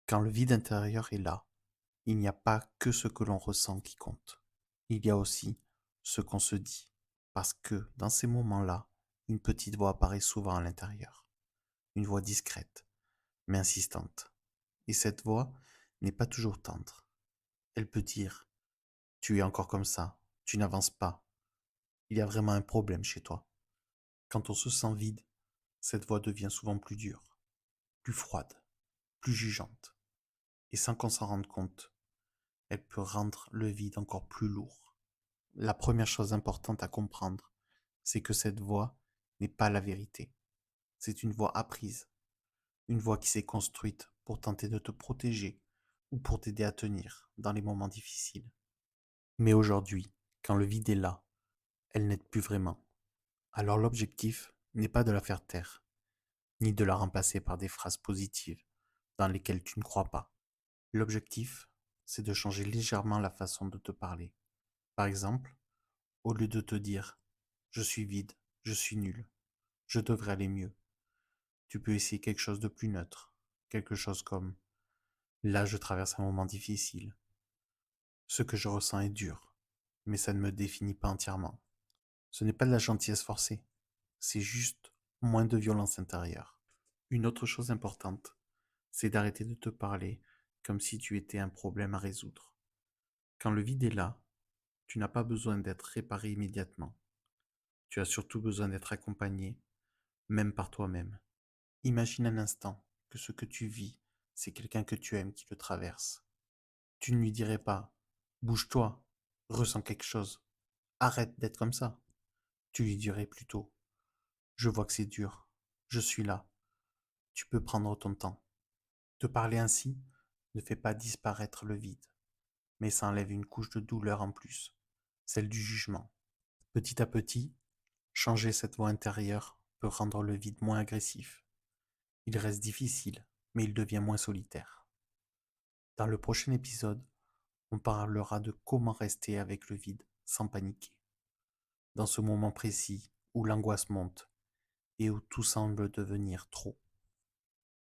Quand le vide intérieur est là, il n'y a pas que ce que l'on ressent qui compte. Il y a aussi ce qu'on se dit. Parce que dans ces moments-là, une petite voix apparaît souvent à l'intérieur. Une voix discrète, mais insistante. Et cette voix n'est pas toujours tendre. Elle peut dire: tu es encore comme ça, tu n'avances pas, il y a vraiment un problème chez toi. Quand on se sent vide, cette voix devient souvent plus dure, plus froide, plus jugeante. Et sans qu'on s'en rende compte, elle peut rendre le vide encore plus lourd. La première chose importante à comprendre, c'est que cette voix n'est pas la vérité. C'est une voix apprise, une voix qui s'est construite pour tenter de te protéger ou pour t'aider à tenir dans les moments difficiles. Mais aujourd'hui, quand le vide est là, elle n'aide plus vraiment. Alors l'objectif n'est pas de la faire taire, ni de la remplacer par des phrases positives dans lesquelles tu ne crois pas. L'objectif, c'est de changer légèrement la façon de te parler. Par exemple, au lieu de te dire: je suis vide, je suis nul, je devrais aller mieux, tu peux essayer quelque chose de plus neutre. Quelque chose comme: là, je traverse un moment difficile. Ce que je ressens est dur, mais ça ne me définit pas entièrement. Ce n'est pas de la gentillesse forcée, c'est juste moins de violence intérieure. Une autre chose importante, c'est d'arrêter de te parler comme si tu étais un problème à résoudre. Quand le vide est là, tu n'as pas besoin d'être réparé immédiatement. Tu as surtout besoin d'être accompagné, même par toi-même. Imagine un instant que ce que tu vis, c'est quelqu'un que tu aimes qui le traverse. Tu ne lui dirais pas: bouge-toi, ressens quelque chose, arrête d'être comme ça. Tu lui dirais plutôt: je vois que c'est dur, je suis là, tu peux prendre ton temps. Te parler ainsi ne fait pas disparaître le vide, mais ça enlève une couche de douleur en plus, celle du jugement. Petit à petit, changer cette voix intérieure peut rendre le vide moins agressif. Il reste difficile, mais il devient moins solitaire. Dans le prochain épisode, on parlera de comment rester avec le vide sans paniquer. Dans ce moment précis où l'angoisse monte et où tout semble devenir trop.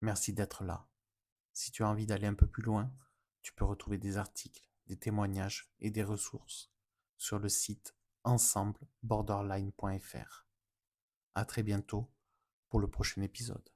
Merci d'être là. Si tu as envie d'aller un peu plus loin, tu peux retrouver des articles, des témoignages et des ressources sur le site ensembleborderline.fr. À très bientôt pour le prochain épisode.